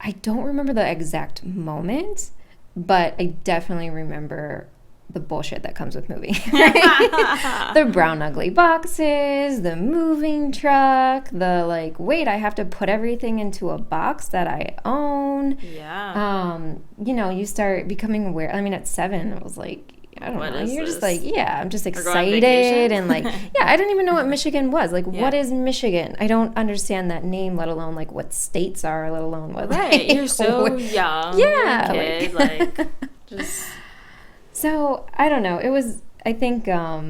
I don't remember the exact moment, but I definitely remember the bullshit that comes with moving. The brown ugly boxes, the moving truck, the like, wait, I have to put everything into a box that I own. Yeah. You know, you start becoming aware. I mean, at 7, it was like, I don't know. You're just like, yeah, I'm just excited. And like, yeah, I didn't even know what Michigan was. Like, what is Michigan? I don't understand that name, let alone like what states are, let alone what. Right. You're so young. Yeah. You're a kid. Like just. So, I don't know. It was, I think, I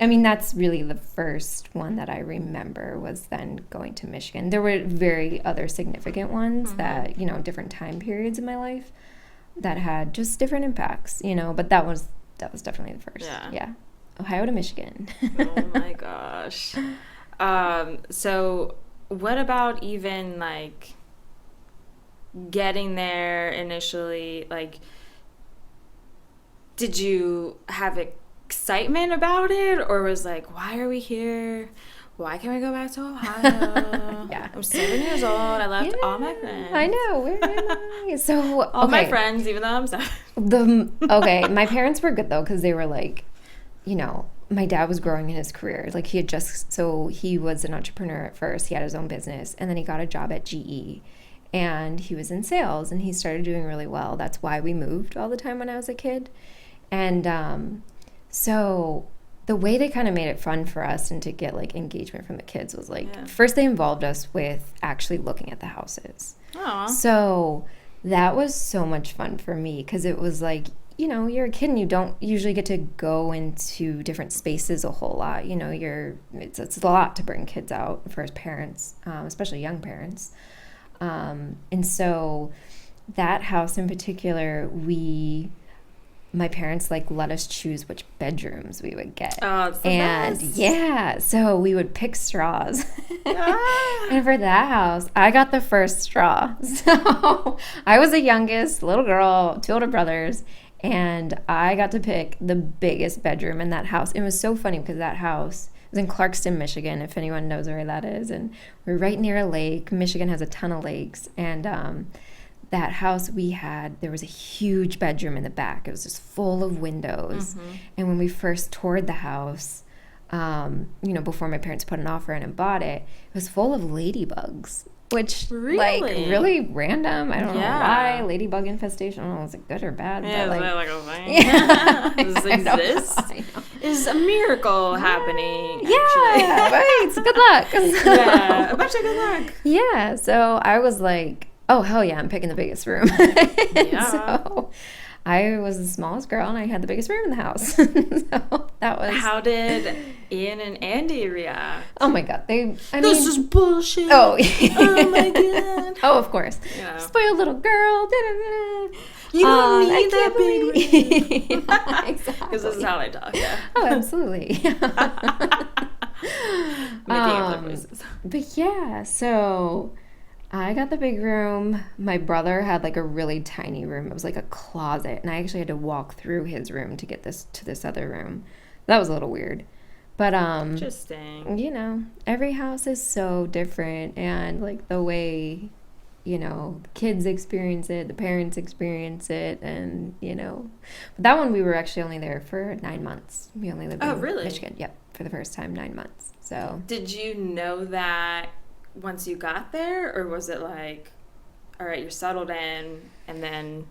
mean, that's really the first one that I remember was then going to Michigan. There were very other significant ones that, you know, different time periods in my life that had just different impacts, you know, but that was definitely the first. Yeah. Ohio to Michigan. Oh my gosh. So what about even like getting there initially, like, did you have excitement about it, or was like, why are we here? Why can't we go back to Ohio? Yeah. I'm 7 years old. I left all my friends. I know. Where am I? So, all my friends, even though I'm 7. My parents were good though, because they were like, you know, my dad was growing in his career. Like he was an entrepreneur at first. He had his own business, and then he got a job at GE. And he was in sales, and he started doing really well. That's why we moved all the time when I was a kid. And so the way they kind of made it fun for us and to get like engagement from the kids was like, first they involved us with actually looking at the houses. Aww. So that was so much fun for me, because it was like, you know, you're a kid and you don't usually get to go into different spaces a whole lot. You know, it's a lot to bring kids out for parents, especially young parents. And so that house in particular, my parents like let us choose which bedrooms we would get. Oh, it's the and best. Yeah, so we would pick straws. And for that house, I got the first straw. So I was the youngest little girl, 2 older brothers, and I got to pick the biggest bedroom in that house. It was so funny because that house was in Clarkston, Michigan, if anyone knows where that is, and we're right near a lake. Michigan has a ton of lakes, and that house there was a huge bedroom in the back. It was just full of windows. And when we first toured the house, you know, before my parents put an offer in and bought it, it was full of ladybugs, which like really random. I don't know why. Ladybug infestation. I don't know, is it good or bad? Yeah, but, like a thing? Does this exist? Is a miracle happening? Yeah, right. So good luck. Yeah, a bunch of good luck. Yeah, so I was like, oh, hell yeah, I'm picking the biggest room. So I was the smallest girl, and I had the biggest room in the house. So that was... How did Ian and Andy react? Oh, my God. This is bullshit. Oh. Oh, my God. Oh, of course. Yeah. Spoiled little girl. You don't need that big room. Exactly. Because this is how they talk, yeah. Oh, absolutely. Making up their voices. But yeah, so... I got the big room. My brother had like a really tiny room. It was like a closet, and I actually had to walk through his room to get to this other room. That was a little weird. But interesting. You know, every house is so different, and like the way, you know, the kids experience it, the parents experience it, and you know. But that one we were actually only there for 9 months. We only lived in Michigan. Yep, for the first time 9 months. So did you know that once you got there, or was it like, all right, you're settled in, and then,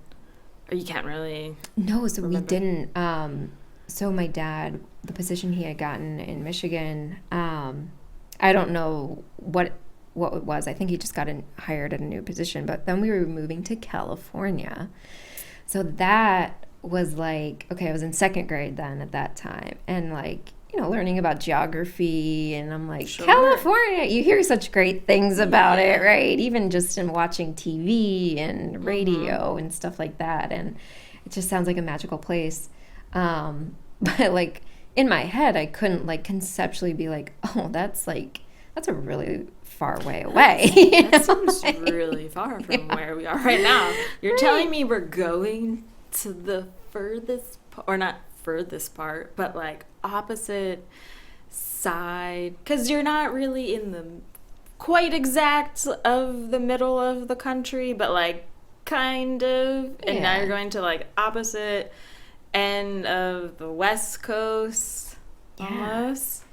or you can't really? No, so remember? We didn't. So my dad, the position he had gotten in Michigan, I don't know what it was. I think he just got hired at a new position. But then we were moving to California, so that was like, okay, I was in 2nd grade then at that time, and like, you know, learning about geography, and I'm like, California, you hear such great things about it, right? Even just in watching TV and radio and stuff like that, and it just sounds like a magical place. But like in my head, I couldn't like conceptually be like, oh, that's a really far way away. That seems really far from where we are right now. You're telling me we're going to the furthest, or not furthest part, but like opposite side, because you're not really in the quite exact of the middle of the country, but like kind of. And now you're going to like opposite end of the West Coast, almost.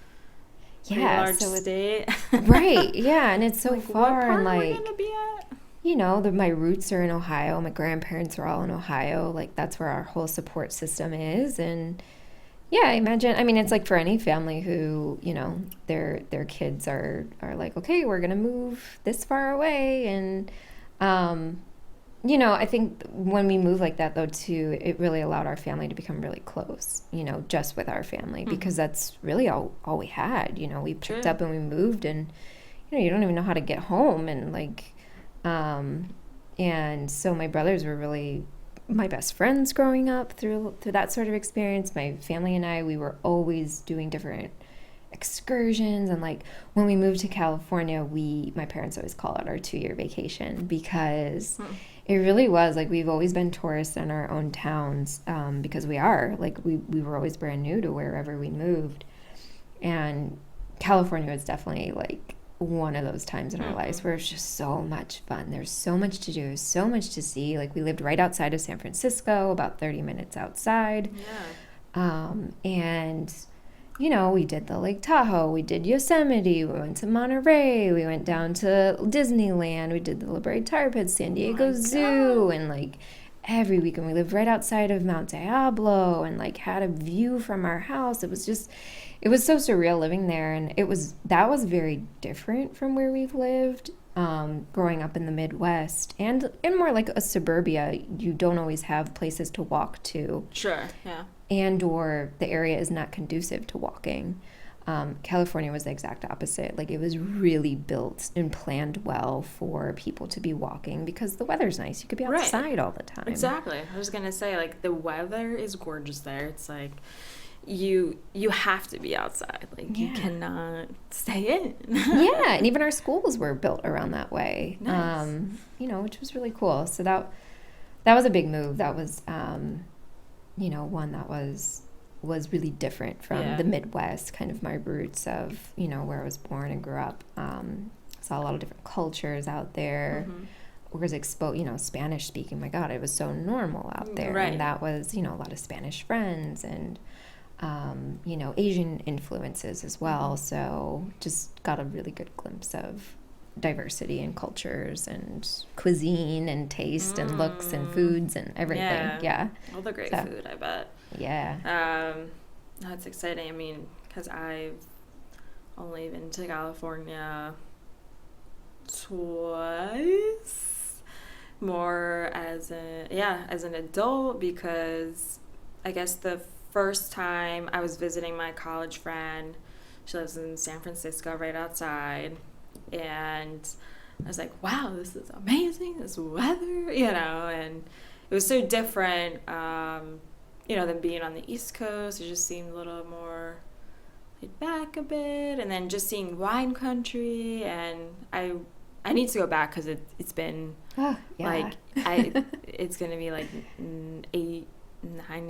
Yeah, large so state. Right. Yeah, and it's so like, far, what part and are we like, gonna be at? you know, my roots are in Ohio. My grandparents are all in Ohio. Like, that's where our whole support system is. And yeah, I imagine. I mean, it's like for any family who, you know, their kids are like, okay, we're gonna move this far away, and you know, I think when we moved like that, though, too, it really allowed our family to become really close, you know, just with our family, because that's really all we had. You know, we picked up and we moved, and, you know, you don't even know how to get home. And, like, and so my brothers were really my best friends growing up through that sort of experience. My family and I, we were always doing different excursions, and like when we moved to California, my parents always call it our 2-year vacation, because it really was like we've always been tourists in our own towns, because we were always brand new to wherever we moved, and California was definitely like one of those times in our lives where it's just so much fun. There's so much to do, so much to see. Like, we lived right outside of San Francisco, about 30 minutes outside. And you know, we did the Lake Tahoe, we did Yosemite, we went to Monterey, we went down to Disneyland, we did the La Brea Tar Pits, San Diego Zoo, and like every weekend we lived right outside of Mount Diablo, and like had a view from our house. It was so surreal living there, and that was very different from where we've lived. Growing up in the Midwest and in more like a suburbia, you don't always have places to walk to. Sure, yeah. And or the area is not conducive to walking. California was the exact opposite. Like, it was really built and planned well for people to be walking because the weather's nice. You could be outside all the time. Exactly. I was going to say, like, the weather is gorgeous there. It's like you have to be outside. Like, you cannot stay in. Yeah, and even our schools were built around that way. Nice. You know, which was really cool. So that was a big move. That was you know, one that was really different from the Midwest, kind of my roots of, you know, where I was born and grew up. Saw a lot of different cultures out there. Was exposed, you know, Spanish speaking. My God, it was so normal out there. Right. And that was, you know, a lot of Spanish friends and, you know, Asian influences as well. So just got a really good glimpse of diversity in cultures and cuisine and taste and looks and foods and everything. Yeah. All the great food, I bet. Yeah. That's exciting. I mean, because I've only been to California twice, more as an adult, because I guess the first time I was visiting my college friend, she lives in San Francisco, right outside. And I was like, wow, this is amazing, this weather, you know, and it was so different, you know, than being on the East Coast. It just seemed a little more laid back a bit, and then just seeing wine country, and I need to go back because it's been like, it's going to be like 8-9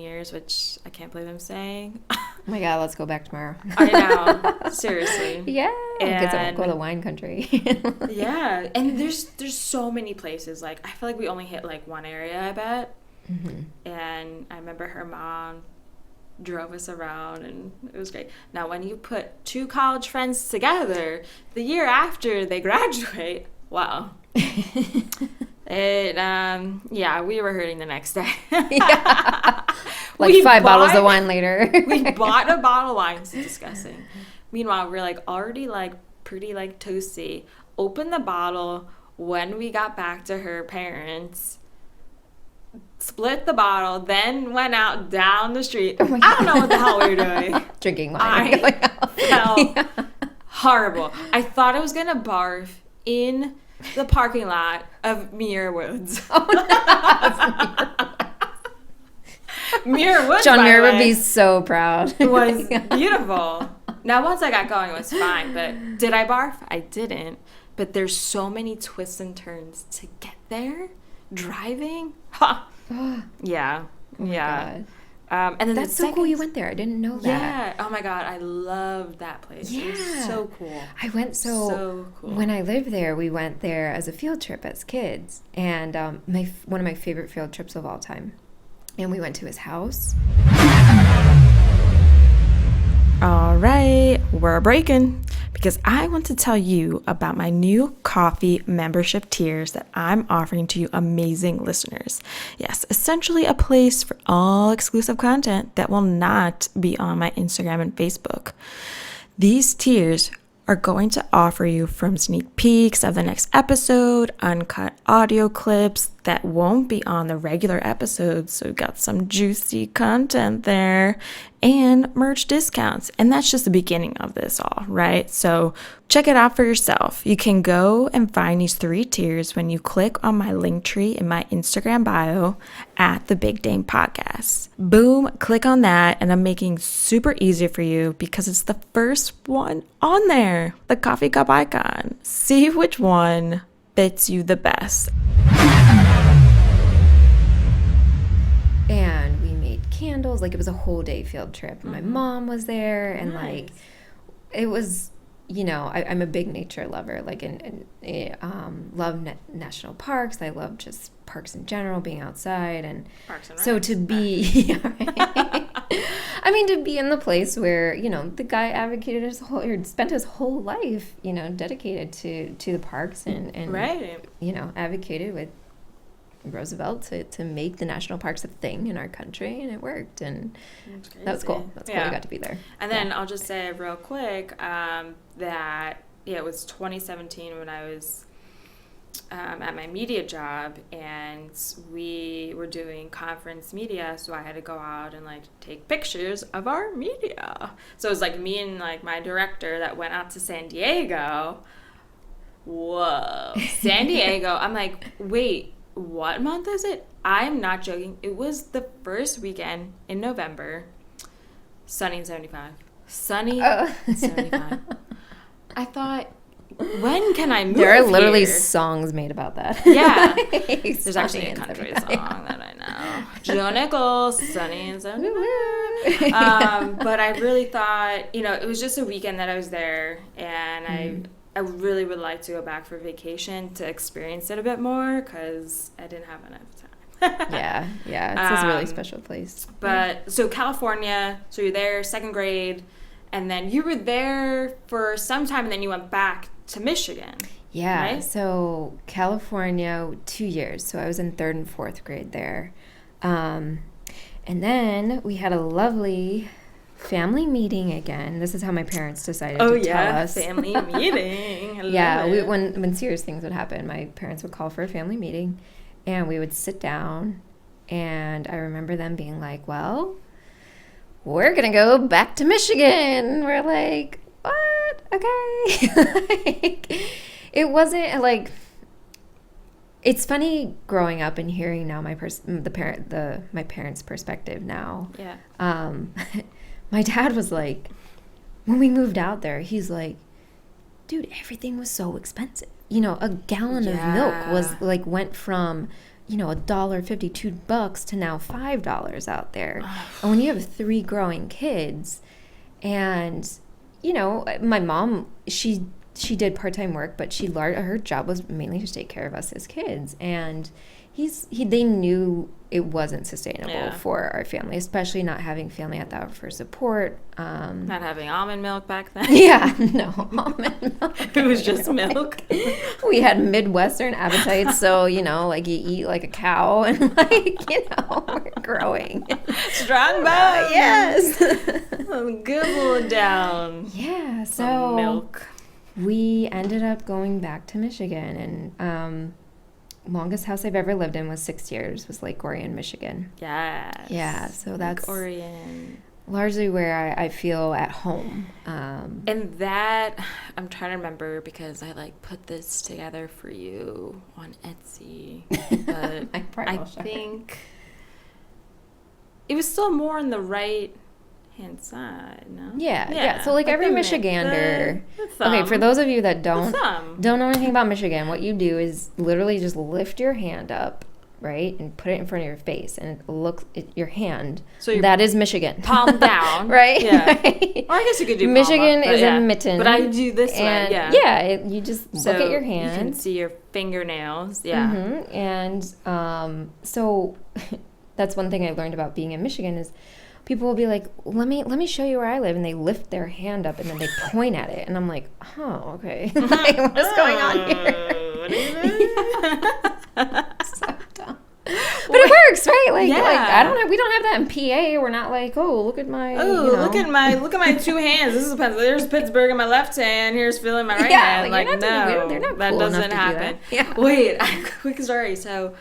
years, which I can't believe I'm saying. Oh my God, let's go back tomorrow. I know, seriously. Yeah, because I won't go to wine country. Yeah, and there's so many places. Like, I feel like we only hit like one area, I bet. And I remember her mom drove us around, and it was great. Now, when you put two college friends together, the year after they graduate, wow. It we were hurting the next day. Like 5 bottles of wine later. We bought a bottle of wine. It's disgusting. Meanwhile, we're like already like pretty like toasty. Opened the bottle when we got back to her parents. Split the bottle, then went out down the street. I don't know what the hell we were doing. Drinking wine. I felt horrible. I thought I was gonna barf in the parking lot of Muir Woods. Muir Woods, John Muir would be so proud. It was beautiful. Now, once I got going, it was fine. But did I barf? I didn't. But there's so many twists and turns to get there. Driving? Ha! Yeah. Oh my And then that's so cool you went there. I didn't know that. Yeah. Oh my God, I loved that place. Yeah. It was so cool. I went so cool. When I lived there, we went there as a field trip as kids, and one of my favorite field trips of all time. And we went to his house. All right, we're breaking because I want to tell you about my new coffee membership tiers that I'm offering to you amazing listeners. Yes, essentially a place for all exclusive content that will not be on my Instagram and Facebook. These tiers are going to offer you from sneak peeks of the next episode, uncut audio clips that won't be on the regular episodes, so we've got some juicy content there, and merch discounts. And that's just the beginning of this all, right? So check it out for yourself. You can go and find these 3 tiers when you click on my link tree in my Instagram bio at the Big Dane Podcast. Boom, click on that, and I'm making super easy for you because it's the first one on there, the coffee cup icon. See which one fits you the best. And we made candles. Like, it was a whole day field trip. And my mom was there, and like, it was, you know, I'm a big nature lover. Like, and love national parks. I love just parks in general, being outside, and so to be, I mean, to be in the place where, you know, the guy advocated spent his whole life, you know, dedicated to the parks and you know, advocated with Roosevelt to make the national parks a thing in our country, and it worked, and that was cool. That's cool. We got to be there. And then I'll just say real quick that it was 2017 when I was at my media job, and we were doing conference media, so I had to go out and like take pictures of our media. So it was like me and like my director that went out to San Diego. Whoa, San Diego. I'm like, wait, what month is it? I'm not joking. It was the first weekend in November. Sunny and 75. Sunny and 75. I thought, when can I move There are literally here? songs made about that. Yeah. There's actually a country song that I know. Joe Nichols, Sunny and 75. But I really thought, you know, it was just a weekend that I was there, and I really would like to go back for vacation to experience it a bit more because I didn't have enough time. yeah, it's a really special place. But so California, so you're there, 2nd grade, and then you were there for some time, and then you went back to Michigan. Yeah, right? So California, 2 years. So I was in 3rd and 4th grade there. And then we had a lovely family meeting again. This is how my parents decided to tell us. Family meeting. When serious things would happen, my parents would call for a family meeting, and we would sit down, and I remember them being like, well, we're gonna go back to Michigan. We're like, what? Okay. Like, it wasn't like, it's funny growing up and hearing now my parents' perspective now. Yeah. My dad was like, when we moved out there, he's like, dude, everything was so expensive. You know, a gallon of milk was like, went from, you know, $1.50, $2 to now $5 out there. And when you have 3 growing kids, and, you know, my mom, she did part-time work, but her job was mainly to take care of us as kids. And they knew it wasn't sustainable for our family, especially not having family at that for support. Not having almond milk back then. Yeah, no, almond milk. It was just milk. We had Midwestern appetites, so, you know, like, you eat like a cow, and, like, you know, we're growing. Strong bones. Yes. I'm good down. Yeah, so milk. We ended up going back to Michigan, and longest house I've ever lived in was 6 years, was Lake Orion, Michigan. Yes. Yeah, so that's Lake Orion. Largely where I feel at home. And that, I'm trying to remember because I like put this together for you on Etsy, but I think it was still more on the right hand side, no? Yeah. So like every Michigander. Okay, for those of you that don't know anything about Michigan, what you do is literally just lift your hand up right? And put it in front of your face, and your hand. So that is Michigan. Palm down. Right? Yeah. Right? Or I guess you could do palm Michigan up, is a mitten. But I do this way, yeah. Yeah, you just look at your hand. You can see your fingernails, yeah. Mm-hmm. And so that's one thing I learned about being in Michigan is people will be like, let me show you where I live, and they lift their hand up and then they point at it, and I'm like, oh, okay. Like, what is going on here? What is it? So dumb. But it works, right? Like I don't know. We don't have that in PA. We're not like, oh, look at my. Look at my two hands. This is there's Pittsburgh in my left hand. Here's Philly in my right hand. Like no, they're not that cool doesn't enough to happen. do that. Yeah. Wait, quick story. So,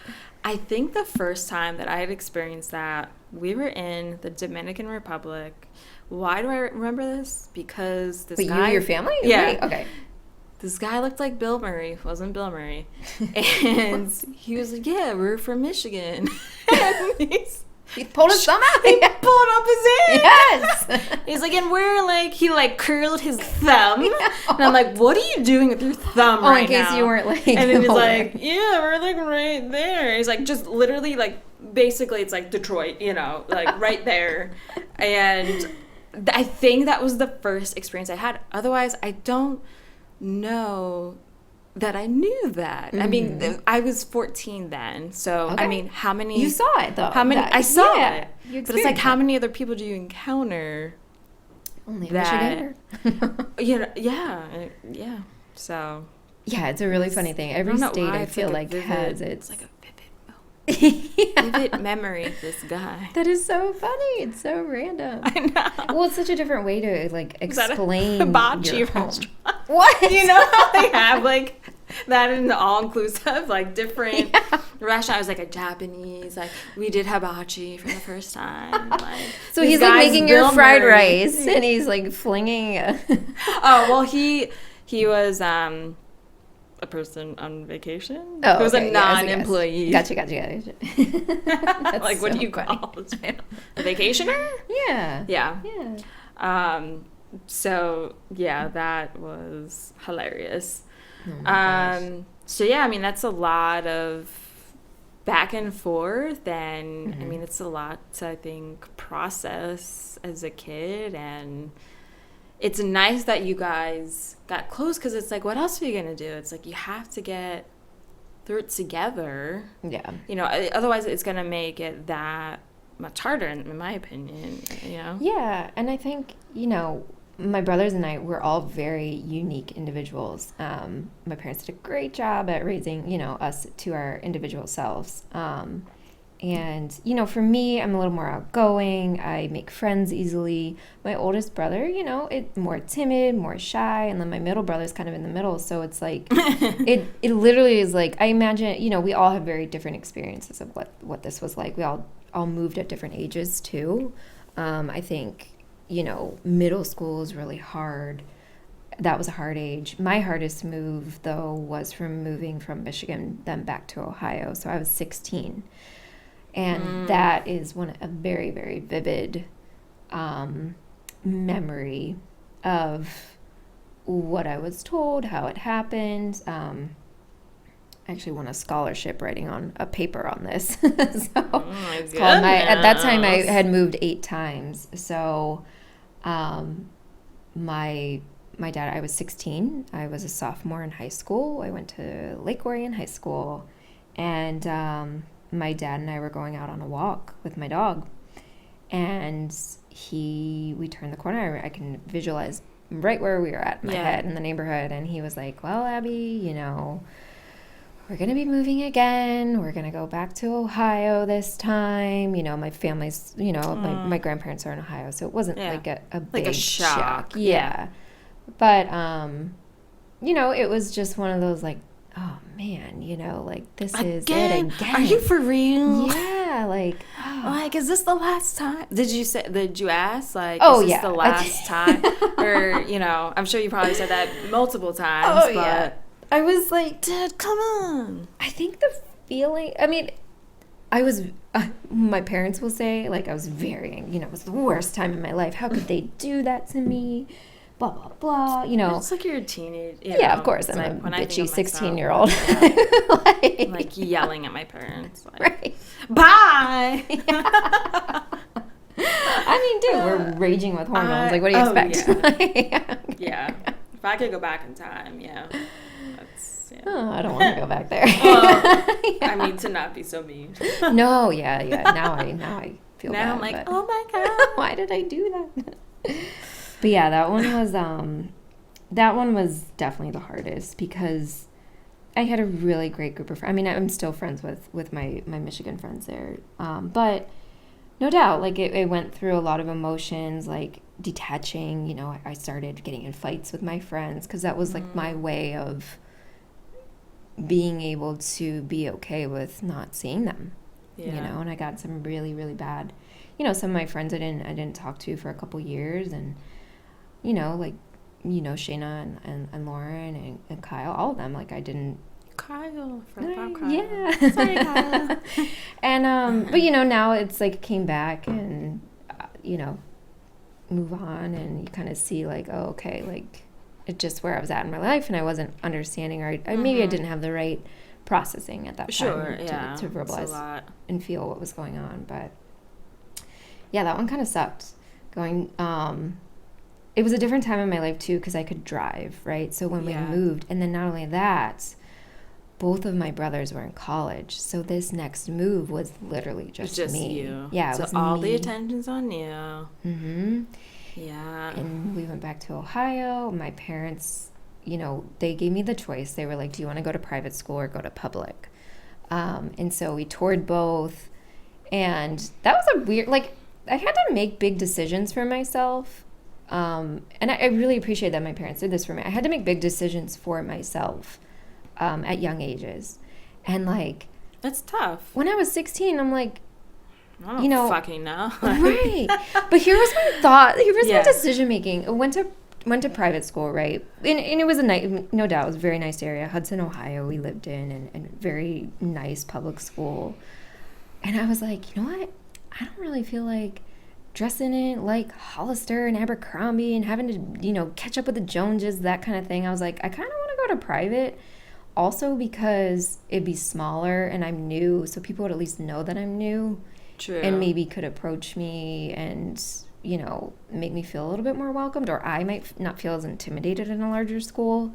I think the first time that I had experienced that, we were in the Dominican Republic. Why do I remember this? Because this guy. You and your family? Yeah. Right. Okay. This guy looked like Bill Murray. Wasn't Bill Murray. And he was like, yeah, we're from Michigan. And he pulled his thumb out. He pulled up his hand. Yes. He's like, and we're like, he like curled his thumb. And I'm like, what are you doing with your thumb right now? In case you weren't like. And then he's like, yeah, we're like right there. He's like, just literally like, basically it's like Detroit, like right there. And I think that was the first experience I had. Otherwise, I don't know that I knew that. I mean, I was 14 then. So, okay. I mean, how many... You saw it, though. I saw it. But it's like, how many other people do you encounter? Only a Michigander. Yeah. So... Yeah, it's a really funny thing. Every state, I feel like, has its... It's like a vivid memory of this guy. That is so funny. It's so random. I know. Well, it's such a different way to like explain hibachi your home. restaurant. What? You know how they have like that in the all-inclusive, like different restaurants. I was like a Japanese, like we did hibachi for the first time. Like, so he's like making your fried rice, and he's like flinging. Oh well, he was a person on vacation. Oh, who was okay. a non-employee. Gotcha. Like, what do you call this man? A vacationer? Yeah. So yeah, that was hilarious. So yeah, I mean that's a lot of back and forth, and I mean it's a lot to, I think, process as a kid, and it's nice that you guys got close, because it's like, what else are you going to do? It's like, you have to get through it together. Yeah. Otherwise it's going to make it that much harder, in my opinion, Yeah, and I think, my brothers and I, we're all very unique individuals. My parents did a great job at raising, us to our individual selves. And, for me, I'm a little more outgoing. I make friends easily. My oldest brother, more timid, more shy. And then my middle brother's kind of in the middle. So it's like, it literally is like, I imagine, we all have very different experiences of what this was like. We all moved at different ages too. I think, middle school is really hard. That was a hard age. My hardest move, though, was from moving from Michigan, then back to Ohio. So I was 16. And that is a very, very vivid memory of what I was told, how it happened. I actually won a scholarship writing on a paper on this. So it's called at that time I had moved 8 times. So my dad, I was 16. I was a sophomore in high school. I went to Lake Orion High School, and my dad and I were going out on a walk with my dog, and we turned the corner. I can visualize right where we were at in my head in the neighborhood, and he was like, well, Abby, we're going to be moving again. We're going to go back to Ohio this time. My family's, my grandparents are in Ohio, so it wasn't like a big like a shock. Yeah. But, it was just one of those, like, oh man, like this is it again. Are you for real? Yeah, like like, is this the last time? Did you ask, like, is this the last time? Or, I'm sure you probably said that multiple times. Oh, yeah. I was like, Dad, come on. I think the feeling, I mean, I was, my parents will say, like, I was very, it was the worst time in my life. How could they do that to me? blah, blah, blah, you know. It's like you're a teenage. Yeah, of course. I'm a bitchy 16-year-old. Like yelling at my parents. Like, right. Bye! I mean, dude, we're raging with hormones. Like, what do you expect? Yeah. If I could go back in time, that's, Oh, I don't want to go back there. I mean, to not be so mean. No, yeah. Now I feel bad. Now I'm like, oh my God. Why did I do that? But yeah, that one was definitely the hardest because I had a really great group of friends. I mean, I'm still friends with my Michigan friends there. But no doubt, like it went through a lot of emotions, like detaching. You know, I started getting in fights with my friends because that was like my way of being able to be okay with not seeing them. Yeah. You know, and I got some really, really bad, you know, some of my friends I didn't talk to for a couple years, and you know, like, you know, Shayna and Lauren and Kyle, all of them, like I didn't. Kyle, Kyle. Yeah. Sorry, Kyle. And but you know, now it's like came back and you know, move on, and you kind of see like, oh, okay, like it's just where I was at in my life, and I wasn't understanding, or maybe I didn't have the right processing at that time to verbalize and feel what was going on. But yeah, that one kind of sucked. Going, it was a different time in my life too because I could drive, right? So when we moved, and then not only that, both of my brothers were in college, so this next move was literally just me. You. Yeah, so it was all me. The attention's on you. Mm-hmm. Yeah. And we went back to Ohio. My parents, you know, they gave me the choice. They were like, do you want to go to private school or go to public? And so we toured both. And that was a weird, like, I had to make big decisions for myself. And I really appreciate that my parents did this for me. I had to make big decisions for myself at young ages. And, like... That's tough. When I was 16, I'm like... I don't fucking know. Right. But here was my thought. Here was my decision making. I went to private school, right? And it was no doubt, it was a very nice area. Hudson, Ohio, we lived in, and very nice public school. And I was like, you know what? I don't really feel like dressing in like Hollister and Abercrombie and having to, you know, catch up with the Joneses, that kind of thing. I was like, I kind of want to go to private. Also because it'd be smaller and I'm new, so people would at least know that I'm new. True. And maybe could approach me and, you know, make me feel a little bit more welcomed, or I might not feel as intimidated in a larger school.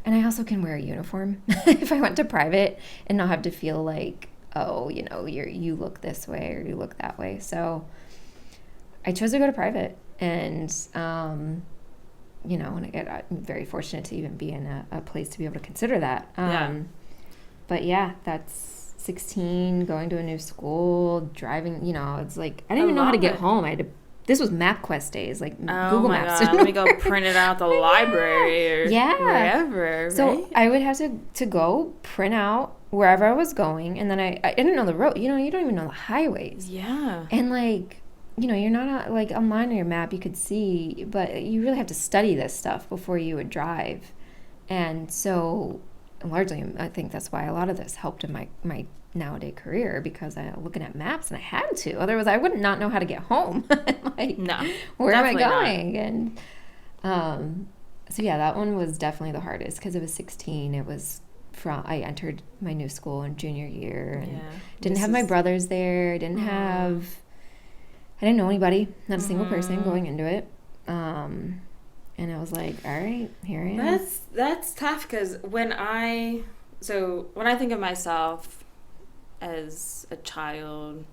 And I also can wear a uniform if I went to private and not have to feel like, oh, you know, you look this way or you look that way. So I chose to go to private, and, you know, and I'm very fortunate to even be in a place to be able to consider that. But yeah, that's 16, going to a new school, driving, you know, it's like, I didn't even know how to get home. This was MapQuest days, like Google Maps. God. Let me go print it out at the library or wherever. So right? I would have to go print out wherever I was going, and then I didn't know the road. You know, you don't even know the highways. Yeah. And like, you know, you're not like online on your map, you could see, but you really have to study this stuff before you would drive. And so largely, I think that's why a lot of this helped in my nowadays career, because I was looking at maps and I had to. Otherwise, I would not know how to get home. Like, no, where am I going? Not. And so yeah, that one was definitely the hardest because it was 16. It was I entered my new school in junior year and didn't have my brothers there. I didn't know anybody, not a single person going into it. And I was like, all right, here I am. That's tough because when I think of myself as a child,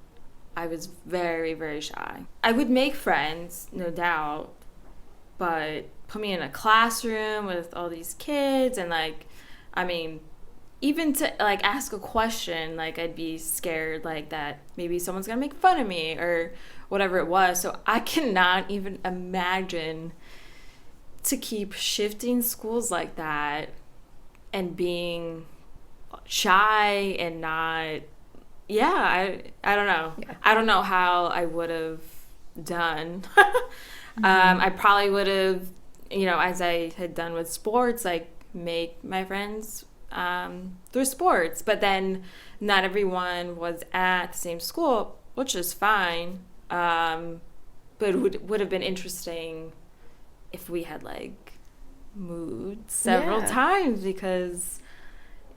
I was very, very shy. I would make friends, no doubt, but put me in a classroom with all these kids and like, I mean, even to like ask a question, like I'd be scared like that maybe someone's gonna make fun of me or whatever it was. So I cannot even imagine to keep shifting schools like that and being shy and not, I don't know. Yeah. I don't know how I would have done. I probably would have, you know, as I had done with sports, like make my friends through sports. But then not everyone was at the same school, which is fine. But it would have been interesting if we had like moved several times, because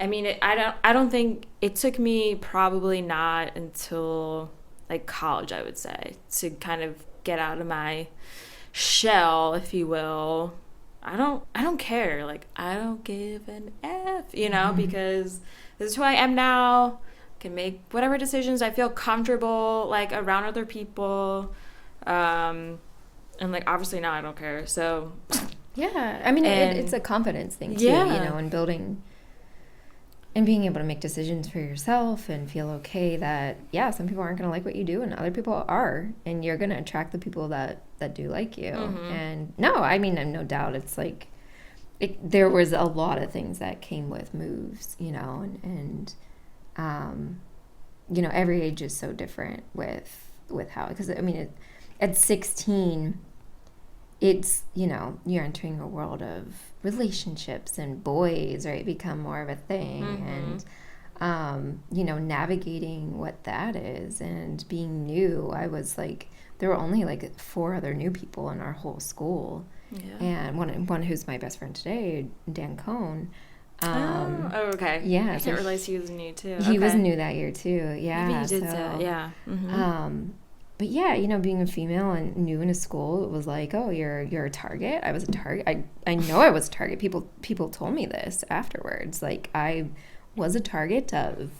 I mean, I don't think it took me probably not until like college, I would say, to kind of get out of my shell, if you will. I don't care. Like, I don't give an F, you know, because this is who I am now. Can make whatever decisions I feel comfortable, like, around other people. And like, obviously now I don't care. So yeah, I mean, it's a confidence thing too, you know, and building and being able to make decisions for yourself and feel okay that, yeah, some people aren't going to like what you do and other people are, and you're going to attract the people that do like you. And no, I mean, no doubt it's like there was a lot of things that came with moves, you know, and you know, every age is so different with how, because I mean, at 16, it's, you know, you're entering a world of relationships and boys, right, become more of a thing. And you know, navigating what that is and being new. I was like, there were only like 4 other new people in our whole school, and one who's my best friend today, Dan Cohn. Okay. Yeah, I didn't realize he was new too. He was new that year too. Yeah, maybe you did say, yeah. But yeah, you know, being a female and new in a school, it was like, oh, you're a target. I was a target. I know I was a target. People told me this afterwards. Like, I was a target of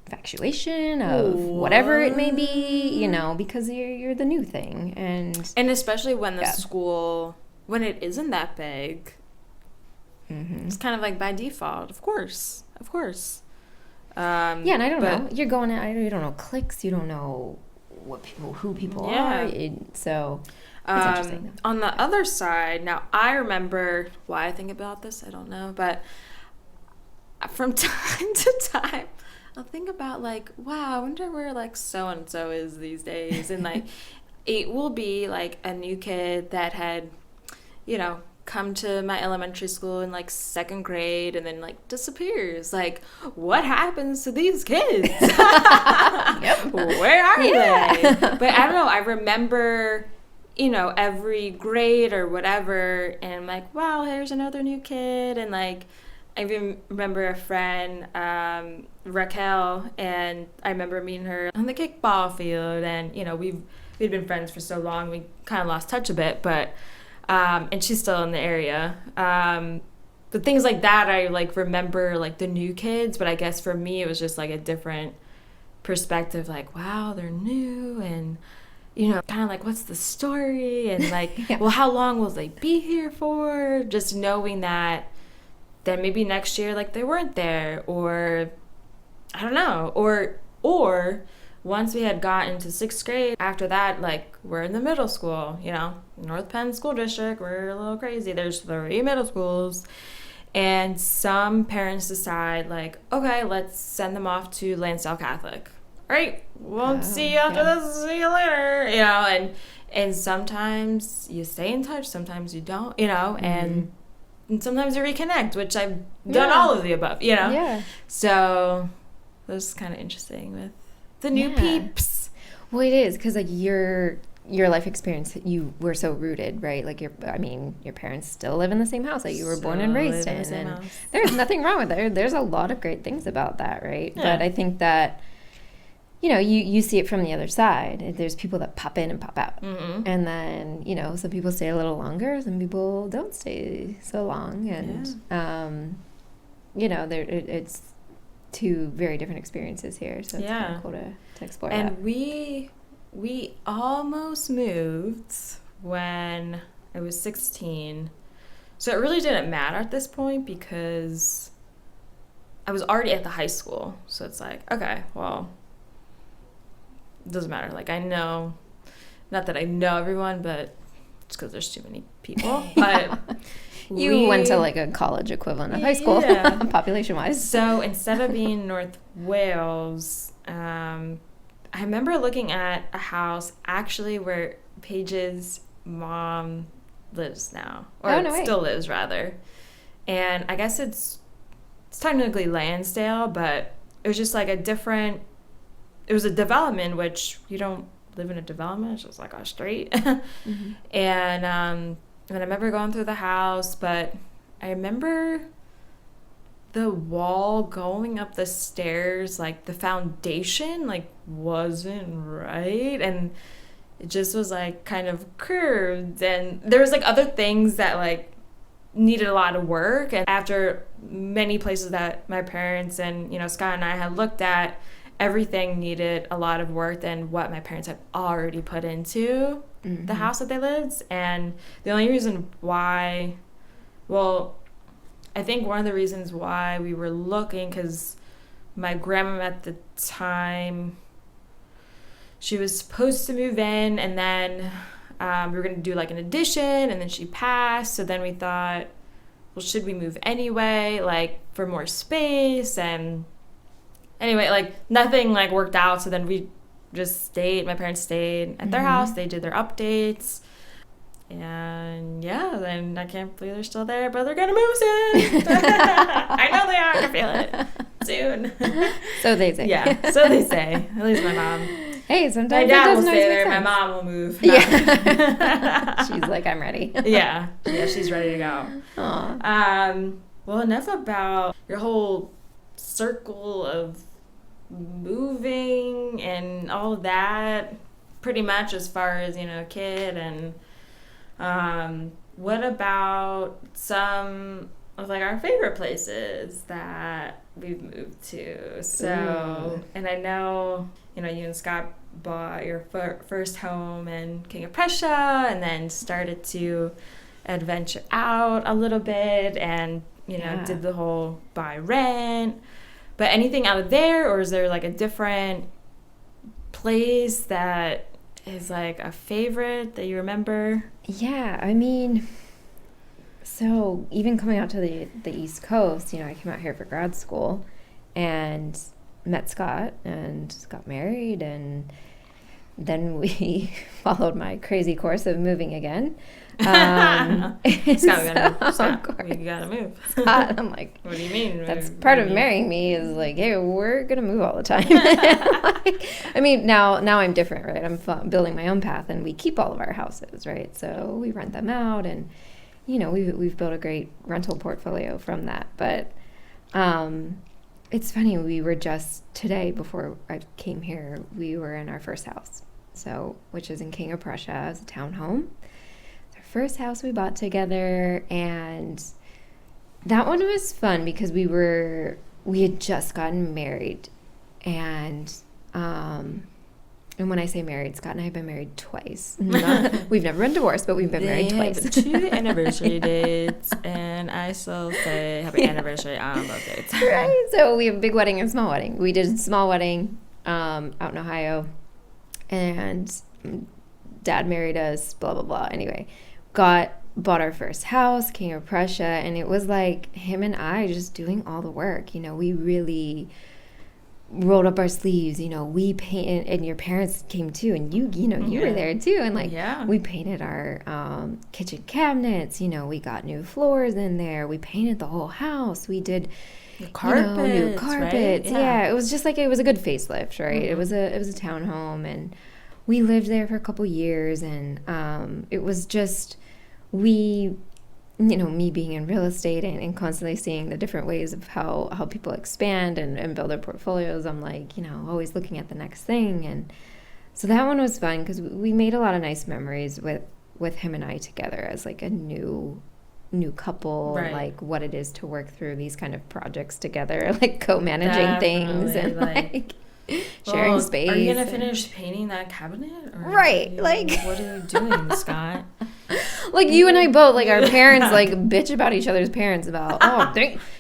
infatuation, of whatever it may be, you know, because you're the new thing. And especially when the school, when it isn't that big, it's kind of like by default. Of course. Yeah, and I don't know. You're going out, you don't know cliques, you don't know who people are. So it's interesting. On the other side, now I remember why I think about this, I don't know, but from time to time I'll think about like, wow, I wonder where like so and so is these days. And like it will be like a new kid that had, you know, come to my elementary school in like 2nd grade and then like disappears. Like, what happens to these kids? Where are they? But I don't know, I remember, you know, every grade or whatever, and I'm like, wow, here's another new kid. And like, I remember a friend, Raquel, and I remember meeting her on the kickball field, and you know, we'd been friends for so long, we kind of lost touch a bit, but and she's still in the area. But things like that, I like remember like the new kids, but I guess for me it was just like a different perspective, like, wow, they're new, and you know, kind of like, what's the story, and like well, how long will they be here for, just knowing that then maybe next year like they weren't there, or I don't know, or once we had gotten to 6th grade, after that, like, we're in the middle school, you know, North Penn School District, we're a little crazy. There's 3 middle schools. And some parents decide, like, okay, let's send them off to Lansdale Catholic. All right, won't see you after this, see you later, you know, and sometimes you stay in touch, sometimes you don't, you know, and sometimes you reconnect, which I've done all of the above, you know. Yeah. So it was kind of interesting with the new peeps. Well, it is, because like your life experience, you were so rooted, right? Like your parents still live in the same house that you were born and raised in, and there's nothing wrong with it. There's a lot of great things about that, right? Yeah. But I think that, you know, you see it from the other side. There's people that pop in and pop out, and then, you know, some people stay a little longer, some people don't stay so long, and you know, it's 2 very different experiences here, so it's kind of cool to explore that. And we almost moved when I was 16, so it really didn't matter at this point because I was already at the high school, so it's like, okay, well, it doesn't matter. Like, I know, not that I know everyone, but just because there's too many people, but you went to like a college equivalent of high school, population wise. So instead of being North Wales, I remember looking at a house actually where Paige's mom lives now, or still lives rather. And I guess it's technically Lansdale, but it was just like it was a development, which you don't live in a development, it's just like a street. And And I remember going through the house, but I remember the wall going up the stairs, like the foundation, like wasn't right. And it just was like kind of curved. And there was like other things that like needed a lot of work. And after many places that my parents and, you know, Scott and I had looked at, everything needed a lot of work than what my parents had already put into the house that they lived. And the only reason why, well, I think one of the reasons why we were looking, because my grandma at the time, she was supposed to move in, and then we were going to do like an addition, and then she passed. So then we thought, well, should we move anyway, like for more space? And anyway, like nothing like worked out. So then we just stayed. My parents stayed at their house. They did their updates. And yeah, then I can't believe they're still there, but they're going to move soon. I know they are. I feel it soon. So they say. Yeah, so they say. At least my mom. Hey, sometimes my it dad will doesn't stay always there. make My sense. mom will move. Yeah. She's like, I'm ready. Yeah, she's ready to go. Aww. Well, enough about your whole circle of moving and all of that, pretty much as far as, you know, kid. And what about some of like our favorite places that we've moved to? So, and I know, you know, you and Scott bought your first home in King of Prussia, and then started to adventure out a little bit, and you know, did the whole buy rent. But anything out of there, or is there like a different place that is like a favorite that you remember? Yeah, I mean, so even coming out to the East Coast, you know, I came out here for grad school and met Scott and got married, and then we followed my crazy course of moving again. Scott, we gotta move. Of Scott, course. we gotta move. Scott, I'm like, What do you mean? that's What part do of you mean? marrying me is like, hey, we're gonna move all the time. Like, I mean, now I'm different, right? I'm building my own path, and we keep all of our houses, right? So we rent them out, and you know, we've built a great rental portfolio from that. But it's funny, we were just today, before I came here, we were in our first house, so which is in King of Prussia as a townhome. It's our first house we bought together, and that one was fun because we had just gotten married, and when I say married, Scott and I have been married twice. We've never been divorced, but we've been married twice. Have 2 anniversary dates, and I still say happy anniversary on both dates. Right? So we have a big wedding and a small wedding. We did a small wedding out in Ohio, and Dad married us, blah, blah, blah. Anyway, bought our first house, King of Prussia, and it was like him and I just doing all the work. You know, we really rolled up our sleeves, you know, we painted, and your parents came too, and you were there too, and like we painted our kitchen cabinets, you know, we got new floors in there, we painted the whole house, we did new carpets, right? Yeah, it was just like, it was a good facelift, right? It was a townhome, and we lived there for a couple years, and it was just, you know, me being in real estate and constantly seeing the different ways of how people expand and build their portfolios, I'm like, you know, always looking at the next thing. And so that one was fun because we made a lot of nice memories with him and I together as like a new couple, right. Like what it is to work through these kind of projects together, like co-managing things and like sharing space. Are you going to finish painting that cabinet? Or right. Like, what are you doing, Scott? Like you and I both, like our parents, like bitch about each other's parents about,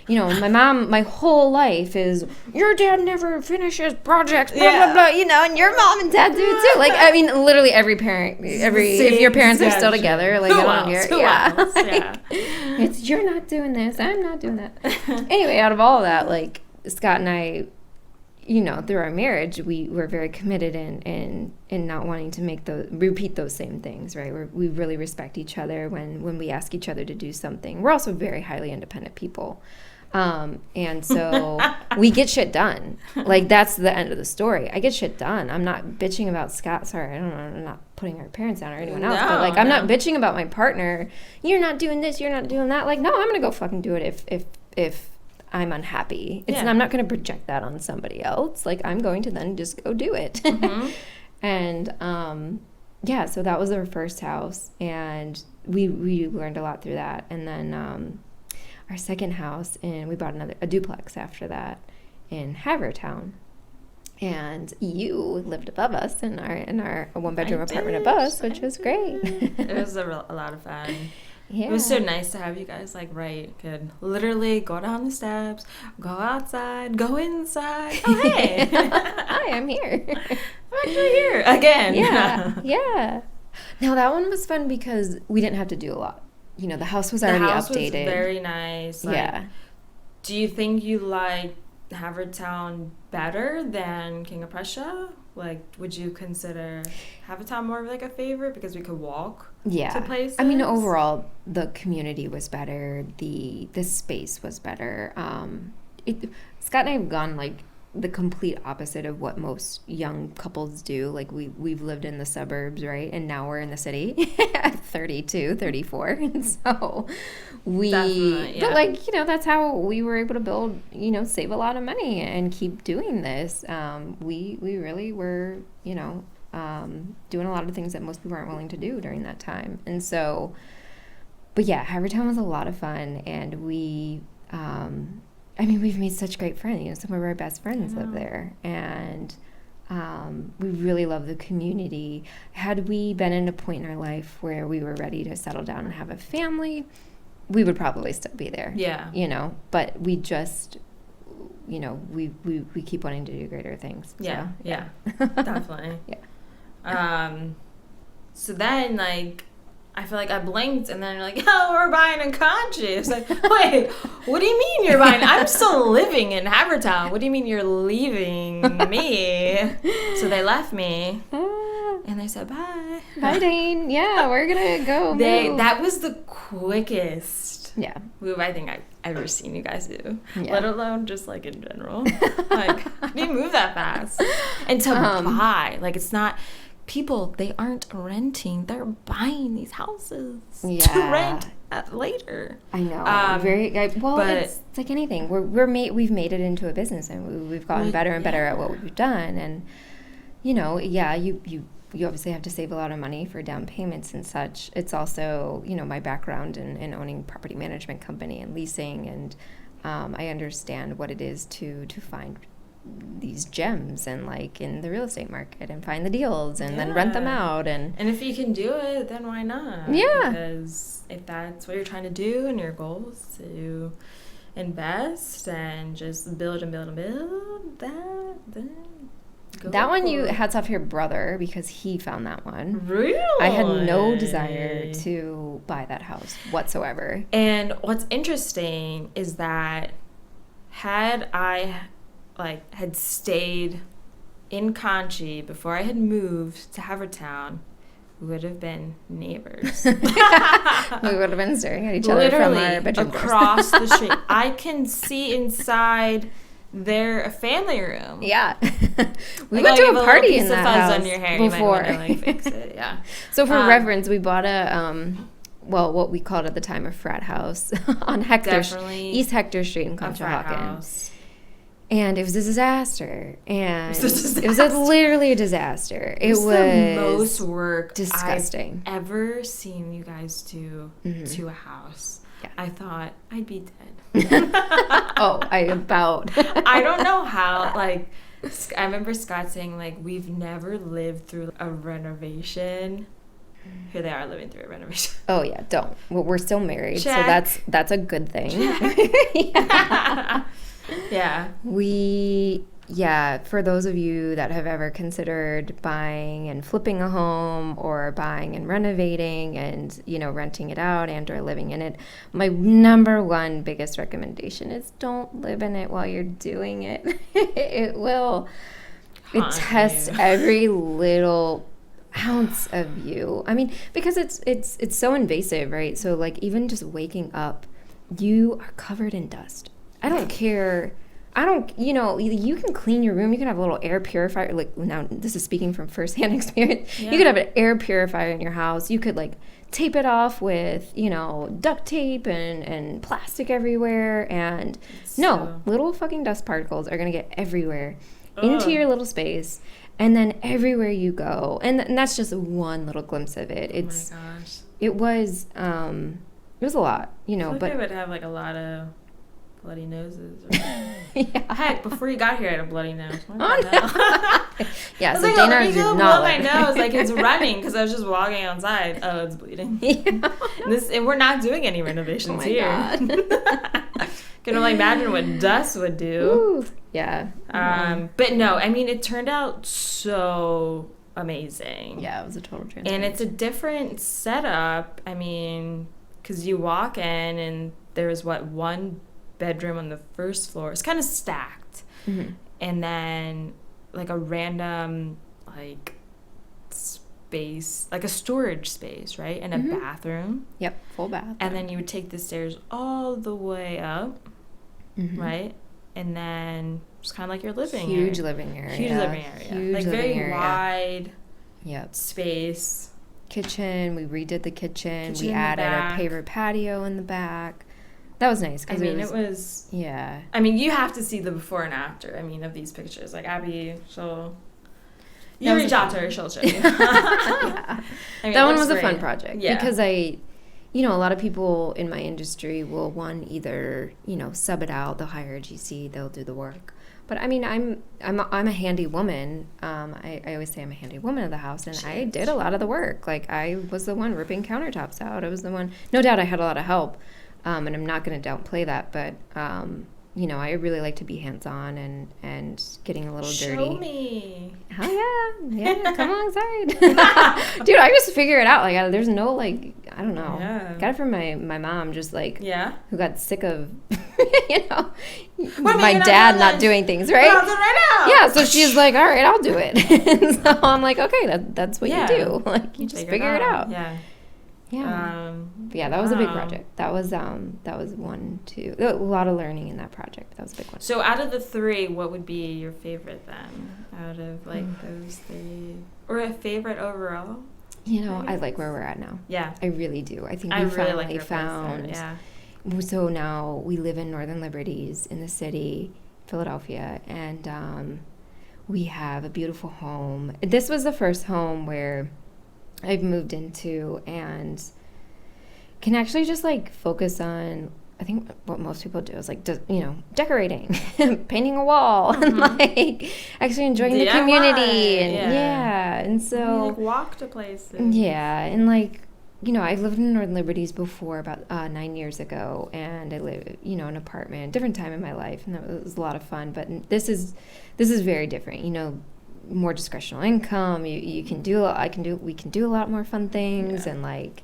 you know, my mom, my whole life is, your dad never finishes projects, blah, blah, blah, you know, and your mom and dad do it too. Like, I mean, literally every parent, if your parents are still together, like, I don't care. Yeah. Like, it's, you're not doing this, I'm not doing that. Anyway, out of all of that, like, Scott and I, you know, through our marriage, we were very committed in not wanting to repeat those same things, right? We really respect each other when we ask each other to do something. We're also very highly independent people. And so we get shit done. Like, that's the end of the story. I get shit done. I'm not bitching about Scott. Sorry, I'm not putting our parents down or anyone else, but like I'm not bitching about my partner. You're not doing this, you're not doing that. Like, no, I'm gonna go fucking do it if I'm unhappy. I'm not gonna project that on somebody else. Like, I'm going to then just go do it. Mm-hmm. And so that was our first house, and we learned a lot through that. And then our second house, and we bought a duplex after that in Havertown. And you lived above us in our one-bedroom apartment above us, which was great. It was a lot of fun. Yeah. It was so nice to have you guys, like, could literally go down the steps, go outside, go inside. Oh, hey. Hi, I'm here. I'm actually here again. Yeah. Now, that one was fun because we didn't have to do a lot. You know, the house was already updated. The house was very nice. Like, do you think you like Havertown better than King of Prussia? Like, would you consider Havertown more of like a favorite because we could walk to places? I mean, overall, the community was better. The space was better. Scott and I have gone like the complete opposite of what most young couples do. Like, we've lived in the suburbs, right? And now we're in the city at 32, 34. And so but like, you know, that's how we were able to build, you know, save a lot of money and keep doing this. We really were, you know, doing a lot of things that most people aren't willing to do during that time. And so, but yeah, Havertown was a lot of fun, and we've made such great friends. You know, some of our best friends live there, and we really love the community. Had we been in a point in our life where we were ready to settle down and have a family, we would probably still be there. Yeah. You know, but we just, you know, we keep wanting to do greater things. Yeah, so, yeah. Definitely. Yeah. So then, like, I feel like I blinked, and then you're like, oh, we're buying in Conchi. It's like, wait, what do you mean you're buying? I'm still living in Havertown. What do you mean you're leaving me? So they left me, and they said, bye. Bye, Dane. Yeah, we're going to go move. That was the quickest move I think I've ever seen you guys do, let alone just, like, in general. Like, how do you move that fast? And to buy. Like, it's not... People, they aren't renting, they're buying these houses to rent later. I know. But it's like anything. We've made it into a business, and we've gotten better and better at what we've done. And you know, you obviously have to save a lot of money for down payments and such. It's also, you know, my background in owning property management company and leasing, and I understand what it is to find these gems and like in the real estate market and find the deals and then rent them out, and if you can do it, then why not? Because if that's what you're trying to do and your goal is to invest and just build and build and build, that one, you hats off your brother, because he found that one. Really? I had no desire to buy that house whatsoever. And what's interesting is that had I had stayed in Conchi before I had moved to Havertown, we would have been neighbors. We would have been staring at each other from our bedroom across the street. I can see inside their family room. Yeah. We went to a party in that house on your hair. Before. You might want to, fix it. Yeah. So for reference, we bought what we called at the time a frat house on East Hector Street in Conshohocken. And it was a disaster. And it was literally a disaster. It was the most work disgusting I've ever seen you guys do to a house. Yeah. I thought I'd be dead. I don't know how, like, I remember Scott saying, like, we've never lived through a renovation. Here they are living through a renovation. Oh, yeah, don't. Well, we're still married, Check. So that's a good thing. Yeah. For those of you that have ever considered buying and flipping a home, or buying and renovating and, you know, renting it out and or living in it, my number one biggest recommendation is don't live in it while you're doing it. It tests every little ounce of you. I mean, because it's so invasive, right? So, like, even just waking up, you are covered in dust. I don't care I don't, you can clean your room. You can have a little air purifier. Like, now, this is speaking from firsthand experience. Yeah. You could have an air purifier in your house. You could, like, tape it off with, duct tape and plastic everywhere. And little fucking dust particles are going to get everywhere into your little space. And then everywhere you go. And that's just one little glimpse of it. It's, oh my gosh. It was a lot, but I would have, like, a lot of bloody noses. Heck, before you got here, I had a bloody nose. Oh, no. Yeah, so like, Dana did not blow my nose. Like, it's running because I was just walking outside. Oh, it's bleeding. Yeah. And we're not doing any renovations here. Can only imagine what dust would do. Ooh. Yeah. But no, I mean, it turned out so amazing. Yeah, it was a total transformation. And it's a different setup. I mean, because you walk in and there's one bedroom on the first floor. It's kind of stacked. Mm-hmm. And then like a random like space, like a storage space, right? And a bathroom. Yep, full bath. And then you would take the stairs all the way up, right? And then it's kind of like your living area. Huge living area. Huge like very area. Wide space. Kitchen. We redid the kitchen. We added a paver patio in the back. That was nice. I mean, it was... Yeah. I mean, you have to see the before and after, of these pictures. Like, Abby, you reach out to her, she'll show you. Yeah. That one was a fun project. Yeah. Because a lot of people in my industry will, either, sub it out, they'll hire a GC, they'll do the work. But, I mean, I'm a handy woman. I always say I'm a handy woman of the house, and I did a lot of the work. Like, I was the one ripping countertops out. I was the one... No doubt I had a lot of help. And I'm not going to downplay that, but, I really like to be hands-on and getting a little dirty. Show me. Oh, yeah, come alongside. Dude, I just figure it out. Like, there's no, like, I don't know. Yeah. Got it from my mom, just, like, who got sick of, my dad not doing things, right? I'll do it right now. Yeah, so she's like, all right, I'll do it. And so I'm like, okay, that's what you do. Like, you just figure it out. Yeah. Yeah. That was a big project. That was 1, 2. A lot of learning in that project. That was a big one. So out of the 3, what would be your favorite then? Out of like those 3, or a favorite overall? I like where we're at now. Yeah, I really do. I think we finally found. Yeah. So now we live in Northern Liberties in the city, Philadelphia, and we have a beautiful home. This was the first home where I've moved into and can actually just like focus on, I think what most people do is like, decorating, painting a wall, and like actually enjoying the community. And and so like walk to places. Yeah. And like, I've lived in Northern Liberties before about 9 years ago, and I live, in an apartment, different time in my life. And that was a lot of fun, but this is very different, more discretional income. We can do a lot more fun things, and like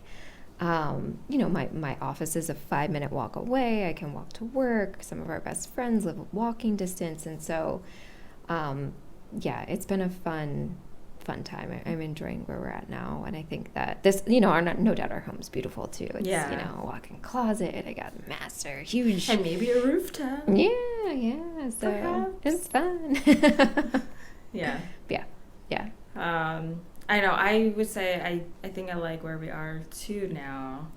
my office is a 5-minute walk away. I can walk to work. Some of our best friends live a walking distance, and so it's been a fun time. I'm enjoying where we're at now, and I think that this, no doubt our home's beautiful too. It's a walk-in closet. I got master huge, and maybe a rooftop. Yeah. So perhaps. It's fun. Yeah. I know. I would say I think I like where we are too now.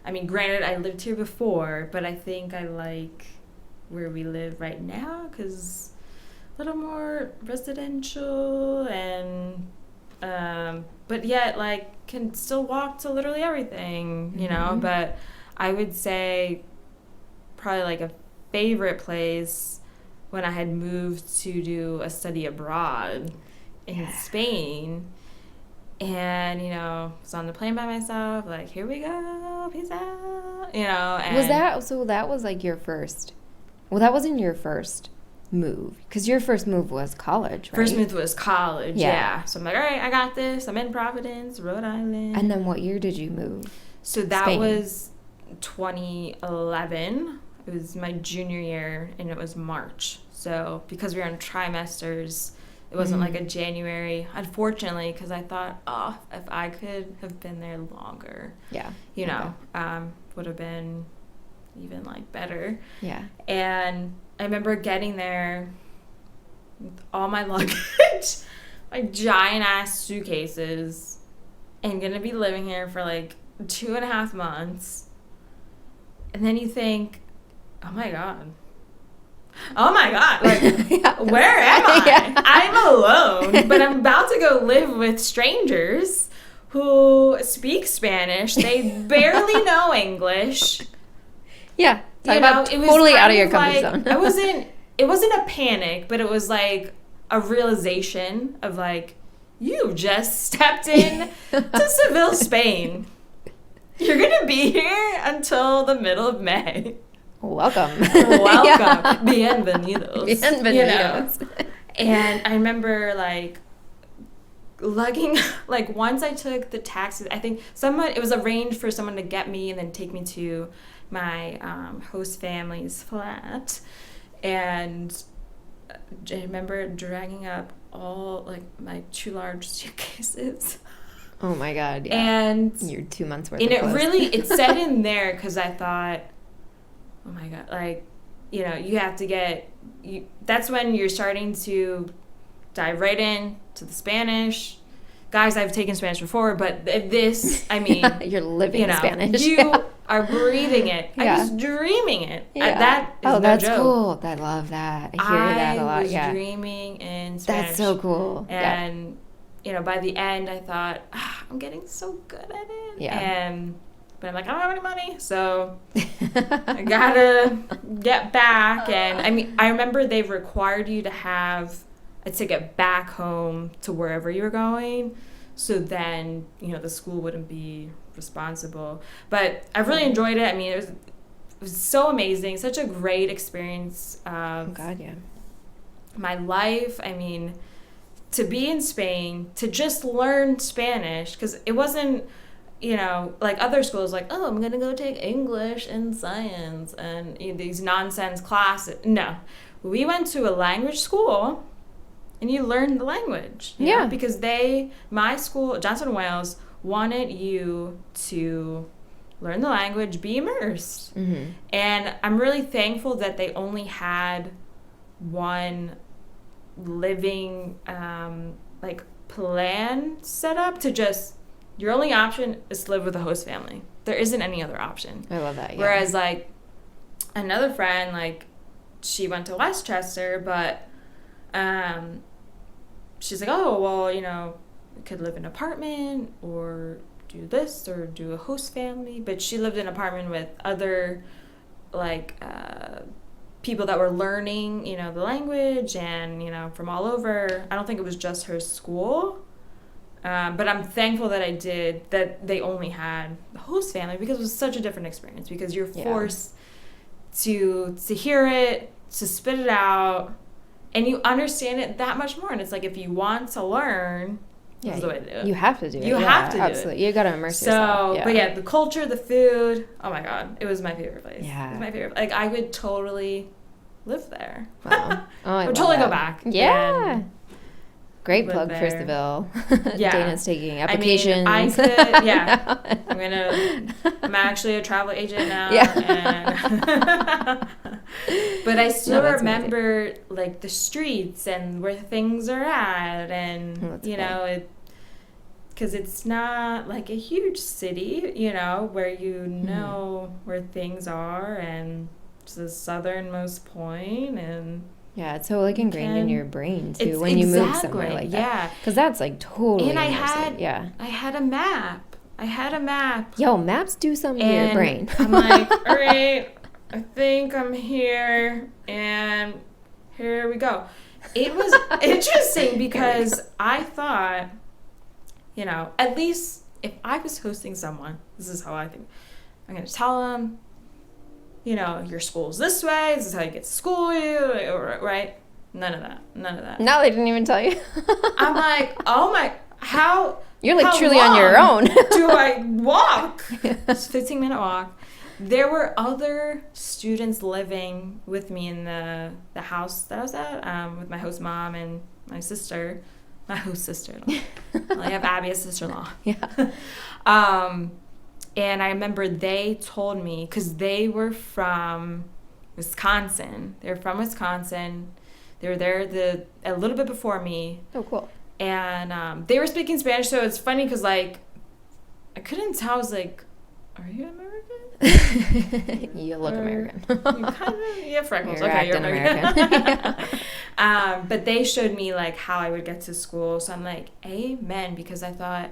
I mean, granted, I lived here before, but I think I like where we live right now because a little more residential and, but yet like can still walk to literally everything, you know. But I would say probably like a favorite place when I had moved to do a study abroad in Spain, and was on the plane by myself, like, here we go, peace out, and that was like your first, that wasn't your first move, because your first move was college, right? First move was college, yeah. So I'm like, all right, I got this. I'm in Providence, Rhode Island. And then what year did you move? So that Spain. Was 2011. It was my junior year, and it was March. So because we were on trimesters, it wasn't like a January, unfortunately, because I thought, if I could have been there longer, would have been even like better. Yeah. And I remember getting there with all my luggage, my giant-ass suitcases, and going to be living here for, like, 2.5 months. And then you think, oh, my God. Like, where am I? Yeah. I'm alone, but I'm about to go live with strangers who speak Spanish. They barely know English. Yeah. It was totally out of your comfort zone. It wasn't a panic, but it was like a realization of like, you just stepped in to Seville, Spain. You're going to be here until the middle of May. Welcome. Yeah. Bienvenidos. Bienvenidos. You know? And I remember, like, lugging, like, once I took the taxi, I think it was arranged for someone to get me and then take me to my host family's flat. And I remember dragging up all, like, my 2 large suitcases. Oh, my God, yeah. And your 2 months worth of clothes. It set in there because I thought, oh my God, like, you know, you have to that's when you're starting to dive right in to the Spanish. Guys, I've taken Spanish before, but this, I mean. You're living Spanish. You are breathing it. Yeah. I was dreaming it. Yeah. That is no that's joke. Cool. I love that. I hear that a lot. I was dreaming in Spanish. That's so cool. And, you know, by the end, I thought, I'm getting so good at it. Yeah. But I'm like, I don't have any money, so I gotta get back. And I mean, I remember they required you to have a ticket back home to wherever you were going, so then, you know, the school wouldn't be responsible. But I really enjoyed it. I mean, it was so amazing, such a great experience. Oh God, yeah. My life. I mean, to be in Spain, to just learn Spanish, because it wasn't, you know, like other schools, like, oh, I'm going to go take English and science and, you know, these nonsense classes. No. We went to a language school, and you learned the language. You know? Because my school, Johnson & Wales, wanted you to learn the language, be immersed. Mm-hmm. And I'm really thankful that they only had one living, like, plan set up to just, your only option is to live with a host family. There isn't any other option. I love that, yeah. Whereas, like, another friend, like, she went to Westchester, but she's like, oh, well, you know, we could live in an apartment or do this or do a host family. But she lived in an apartment with other, like, people that were learning, you know, the language and, you know, from all over. I don't think it was just her school. But I'm thankful that they only had the host family, because it was such a different experience, because you're forced to hear it, to spit it out, and you understand it that much more. And it's like, if you want to learn, this is the way to do it. You have to do it. You have to do absolutely. You got to immerse yourself. So, but yeah, the culture, the food, oh my God, it was my favorite place. Yeah. It was my favorite. Like, I would totally live there. Wow. Oh, I would totally go back. Yeah. Great plug for Seville. Yeah. Dana's taking applications. I mean, I could, yeah. I'm actually a travel agent now. Yeah. But I still remember, like, the streets and where things are at. And, you know, because it's not, like, a huge city, you know, where you know where things are. And it's the southernmost point, and... Yeah, it's so, like, ingrained in your brain, too, when you move somewhere like that. Yeah. Because that's, like, totally And I immersive. had a map. Yo, maps do something to your brain. I'm like, all right, I think I'm here, and here we go. It was interesting because I thought, you know, at least if I was hosting someone, this is how I think. I'm going to tell them, you know, your school's this way, this is how you get to school, right? None of that. No, they didn't even tell you. I'm like, oh my, how... You're, like, truly on your own. do I walk? It's a 15-minute walk. There were other students living with me in the house that I was at, with my host mom and my sister. My host sister-in-law. I have Abby as sister-in-law. Yeah. And I remember they told me, because they were from Wisconsin. They were from Wisconsin. They were there a little bit before me. Oh, cool. And they were speaking Spanish, so it's funny because, like, I couldn't tell. I was like, are you American? You look American. You kind of, you have freckles. You're acting American. But they showed me, like, how I would get to school. So I'm like, amen, because I thought,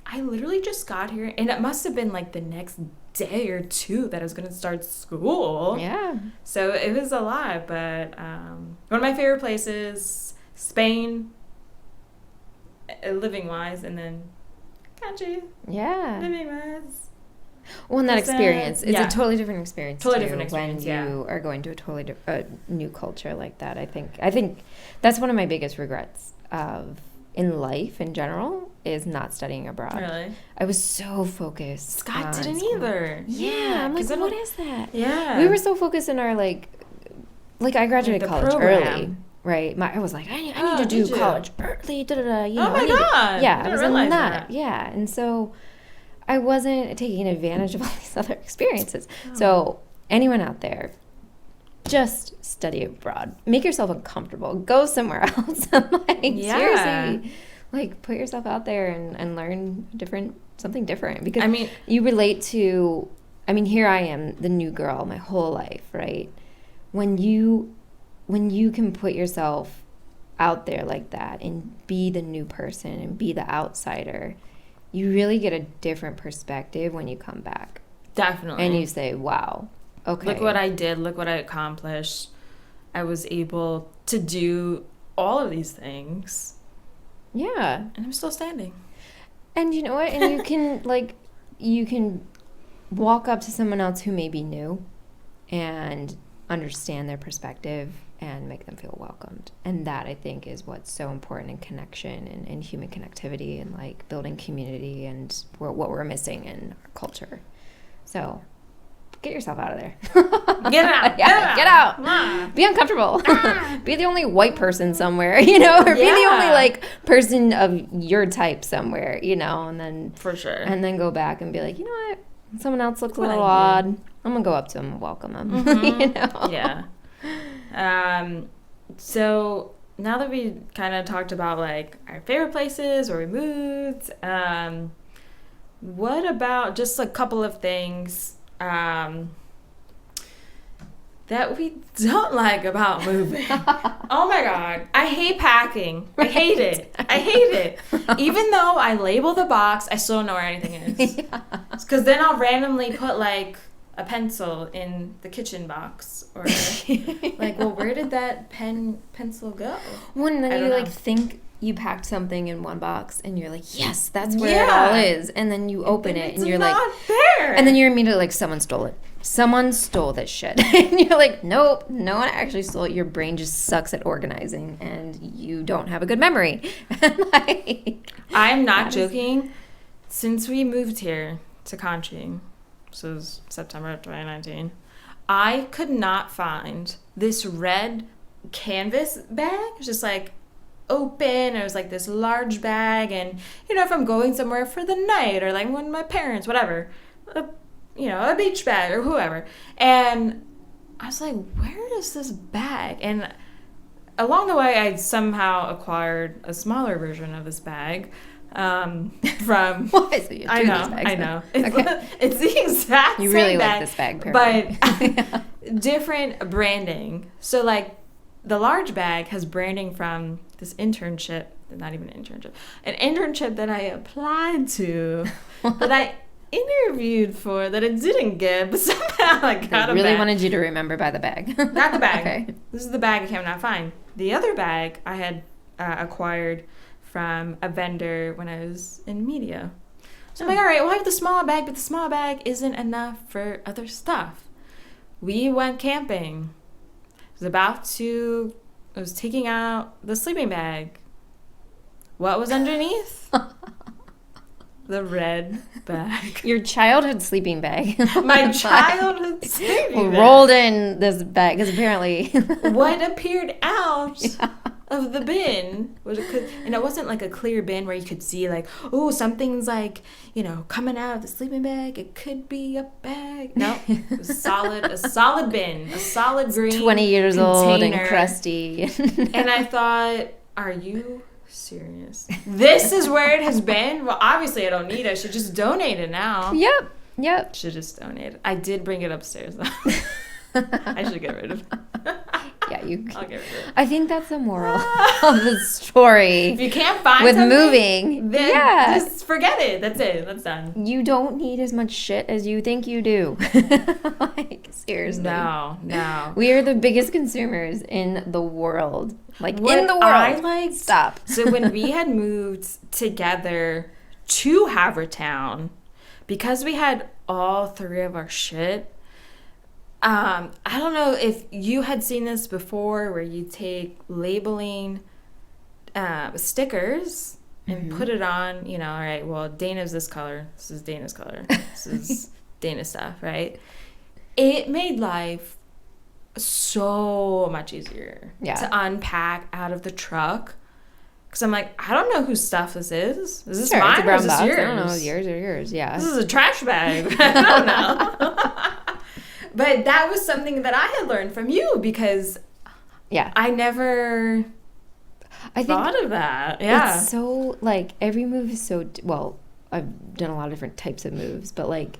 I literally just got here. And it must have been, like, the next day or two that I was going to start school. Yeah. So it was a lot. But one of my favorite places, Spain, living-wise, and then country. Yeah. Living-wise. Well, and that experience is yeah. a totally different experience. Totally different experience, when you are going to a totally new culture like that. I think that's one of my biggest regrets in life in general is not studying abroad. Really? I was so focused. Scott didn't school. either. Yeah, I'm like, what is that? Yeah. We were so focused in our like I graduated college program. Early. Right, I was like, I need to do college early. You know, my God! Yeah, I was didn't realize nut. that. Yeah, and so I wasn't taking advantage of all these other experiences. So anyone out there, just study abroad. Make yourself uncomfortable. Go somewhere else. Seriously, like put yourself out there and learn something different. Because I mean, you relate to. I mean, here I am, the new girl, my whole life, right? When you can put yourself out there like that and be the new person and be the outsider, you really get a different perspective when you come back. Definitely. And you say, wow, okay. Look what I did. Look what I accomplished. I was able to do all of these things. Yeah. And I'm still standing. And you know what? And you can walk up to someone else who may be new and understand their perspective and make them feel welcomed. And that, I think, is what's so important in connection and human connectivity and like building community and what we're missing in our culture. So get yourself out of there. Get out. Get out. Be uncomfortable. Be the only white person somewhere, or be the only like person of your type somewhere, and then for sure. And then go back and be like, you know what? Someone else looks a little odd. I'm gonna go up to them and welcome them. Mm-hmm. Yeah. So now that we kind of talked about like our favorite places where we moved, what about just a couple of things that we don't like about moving? Oh my God. I hate packing. I hate it. Even though I label the box, I still don't know where anything is. Because then I'll randomly put like a pencil in the kitchen box, or like, well, where did that pencil go? When then you like think you packed something in one box and you're like, yes, that's where it all is, and then you open it and you're like, there. And then you're immediately like, someone stole it. Someone stole this shit. And you're like, nope, no one actually stole it. Your brain just sucks at organizing and you don't have a good memory. I'm not joking. Since we moved here to Conching, this was September of 2019, I could not find this red canvas bag. It's just like open. It was like this large bag, and if I'm going somewhere for the night or like when my parents, whatever, a beach bag or whoever, and I was like, where is this bag? And along the way, I somehow acquired a smaller version of this bag. From Why? So you have two of these bags, I know. Okay. It's the exact you same really bag, like this bag, apparently. but different branding. So like the large bag has branding from this internship, not even an internship that I applied to, that I interviewed for, that I didn't get, but somehow I got a bag. Really wanted you to remember by the bag. Not the bag. Okay. This is the bag I cannot find. The other bag I had acquired from a vendor when I was in media. So I'm like, all right, well, I have the small bag, but the small bag isn't enough for other stuff. We went camping. I was taking out the sleeping bag. What was underneath? The red bag. Your childhood sleeping bag. My childhood sleeping bag. Rolled in this bag, because apparently... What appeared out of the bin. And it wasn't like a clear bin where you could see like, oh, something's like, coming out of the sleeping bag. It could be a bag. No, it was a solid bin, a solid green 20 years container. old and crusty. And I thought, are you serious? This is where it has been? Well, obviously I don't need it. I should just donate it now. Yep. Should just donate it. I did bring it upstairs though. I should get rid of it. Yeah, I'll get rid of it. I think that's the moral of the story. If you can't find with something, moving, then just forget it. That's it. That's done. You don't need as much shit as you think you do. Like, seriously. No. We are the biggest consumers in the world. Like, What in the world. Stop. So when we had moved together to Havertown, because we had all three of our shit, I don't know if you had seen this before where you take labeling stickers and put it on, all right, well, Dana's this color. This is Dana's color. This is Dana's stuff, right? It made life so much easier to unpack out of the truck. Because I'm like, I don't know whose stuff this is. Is this mine it's a brown or is this box. yours? I don't know, yours or yours, yeah. This is a trash bag. I don't know. But that was something that I had learned from you because I never thought of that. Yeah. It's so, like, every move is so, well, I've done a lot of different types of moves, but, like,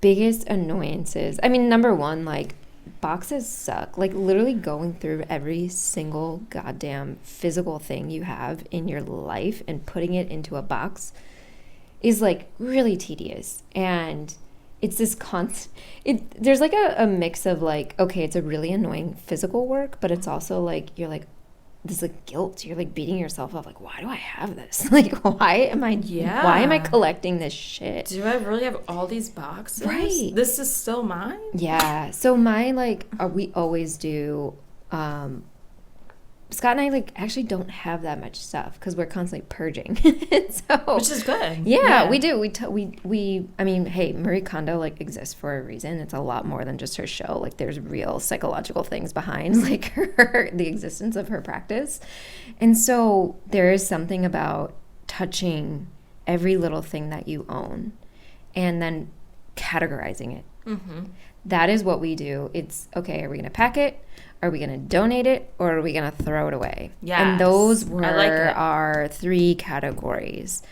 biggest annoyances. I mean, number one, like, boxes suck. Like, literally going through every single goddamn physical thing you have in your life and putting it into a box is, like, really tedious. And it's this there's, like, a mix of, like, okay, it's a really annoying physical work, but it's also, like, you're, like, this, like, guilt. You're, like, beating yourself up. Like, why do I have this? Like, why am I collecting this shit? Do I really have all these boxes? Right. This is still mine? Yeah. So mine, like, we always do, Scott and I, like, actually don't have that much stuff because we're constantly purging. Which is good. Yeah, we do. I mean, hey, Marie Kondo, like, exists for a reason. It's a lot more than just her show. Like, there's real psychological things behind, like, the existence of her practice. And so there is something about touching every little thing that you own and then categorizing it. Mm-hmm. That is what we do. It's, okay, are we going to pack it? Are we going to donate it, or are we going to throw it away? Yes. And those were our three categories.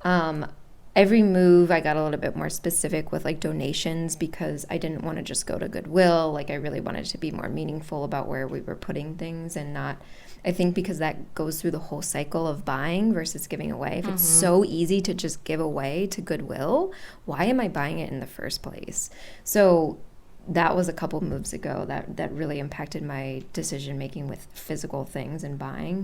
Every move, I got a little bit more specific with, like, donations because I didn't want to just go to Goodwill. Like, I really wanted to be more meaningful about where we were putting things and not, I think because that goes through the whole cycle of buying versus giving away. If it's so easy to just give away to Goodwill, why am I buying it in the first place? So that was a couple moves ago that really impacted my decision making with physical things and buying.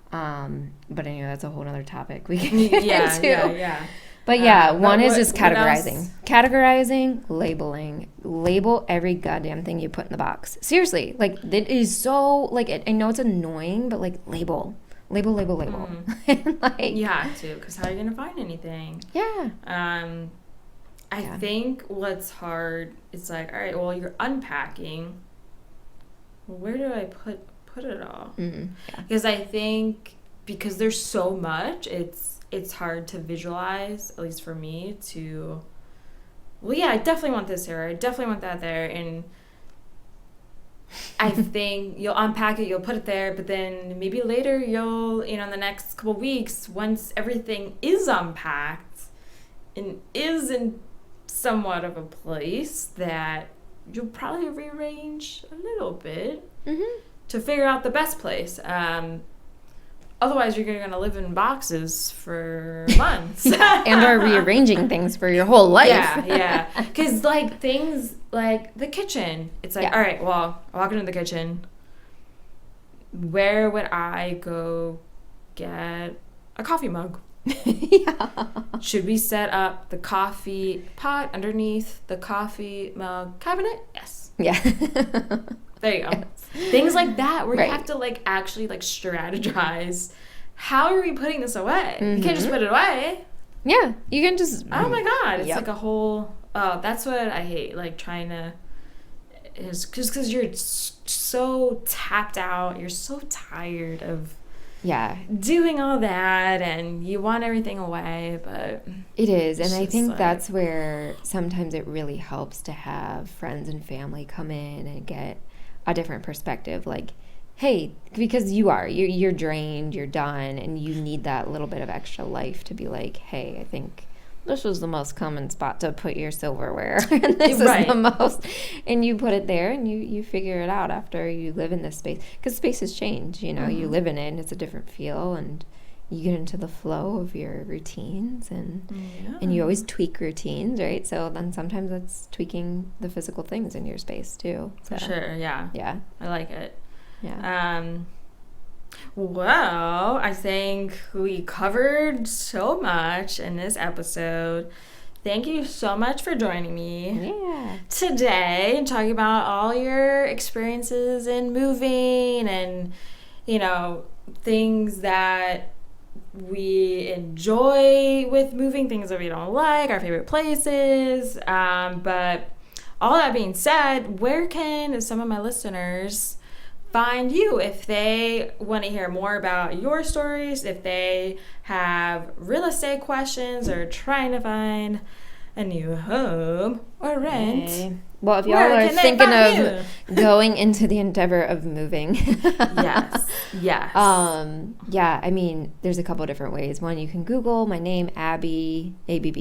But anyway, that's a whole other topic we can get into. Yeah. But yeah, one is just categorizing. Categorizing, labeling. Label every goddamn thing you put in the box. Seriously, like, it is so, like, I know it's annoying, but, like, label. Label. Like, you have to, because how are you going to find anything? Yeah. I think what's hard is, like, all right, well, you're unpacking. Well, where do I put it all? Because I think because there's so much, it's hard to visualize, at least for me, to, well, yeah, I definitely want this here. I definitely want that there. And I think you'll unpack it, you'll put it there, but then maybe later you'll, in the next couple weeks, once everything is unpacked and is in somewhat of a place, that you'll probably rearrange a little bit to figure out the best place. Otherwise, you're going to live in boxes for months. And are rearranging things for your whole life. Yeah. Because, like, things like the kitchen. It's like, all right, well, I walk into the kitchen. Where would I go get a coffee mug? Should we set up the coffee pot underneath the coffee mug cabinet? Yes. Yeah. There you go. Yes. Things like that where you have to, like, actually, like, strategize. How are we putting this away? You can't just put it away. Yeah. You can just... Oh, my God. It's like a whole... Oh, that's what I hate. Like, trying to... is just because you're so tapped out, you're so tired of doing all that, and you want everything away, but it is. And I think that's where sometimes it really helps to have friends and family come in and get a different perspective, like, hey, because you're drained, you're done, and you need that little bit of extra life to be like, hey, I think this was the most common spot to put your silverware. And this is the most. And you put it there, and you figure it out after you live in this space. Because spaces change, you know. You live in it, and it's a different feel, and you get into the flow of your routines, and you always tweak routines, right? So then sometimes that's tweaking the physical things in your space, too. So, for sure, yeah. Yeah. I like it. Yeah. Well, I think we covered so much in this episode. Thank you so much for joining me today and talking about all your experiences in moving and, you know, things that we enjoy with moving, things that we don't like, our favorite places. But all that being said, where can some of my listeners find you if they want to hear more about your stories, if they have real estate questions or trying to find a new home or rent? Okay. Well, if y'all are thinking of going into the endeavor of moving, yes. I mean, there's a couple different ways. One, you can Google my name, Abby, Abby,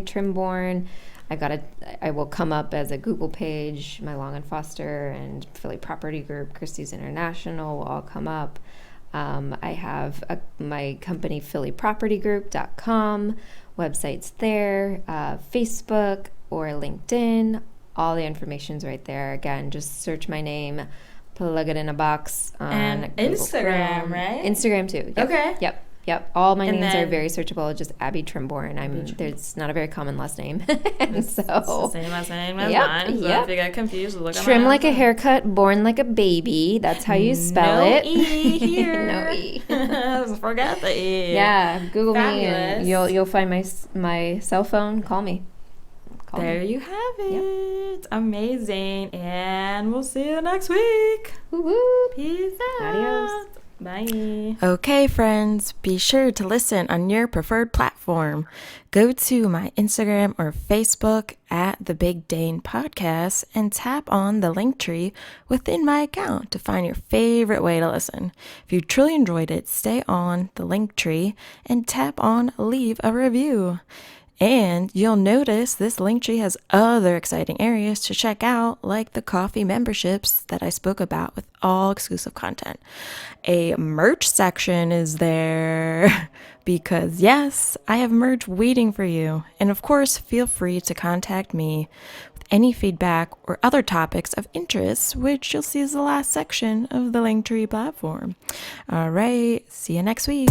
Trimborn. I will come up as a Google page. My Long and Foster and Philly Property Group, Christie's International will all come up. I have my company, phillypropertygroup.com. Website's there, Facebook or LinkedIn. All the information's right there. Again, just search my name, plug it in a box on and Google Instagram, Chrome. right? Instagram too. Yep. Okay. Yep. All my names are very searchable. Just Abby Trimborn. There's not a very common last name, and so it's the same last name as mine. So if you get confused, look at Trim like a haircut, born like a baby. That's how you spell it. No E here. No E. Forget the E. Yeah, Google Fabulous. me, and you'll find my cell phone. Call me. There you have it. Yep. Amazing. And we'll see you next week. Woo-woo. Peace out. Adios. Bye. Okay, friends, be sure to listen on your preferred platform. Go to my Instagram or Facebook at the Big Dane Podcast and tap on the link tree within my account to find your favorite way to listen. If you truly enjoyed it, stay on the link tree and tap on leave a review. And you'll notice this Linktree has other exciting areas to check out, like the coffee memberships that I spoke about with all exclusive content. A merch section is there because, yes, I have merch waiting for you. And of course, feel free to contact me with any feedback or other topics of interest, which you'll see is the last section of the Linktree platform. All right, see you next week.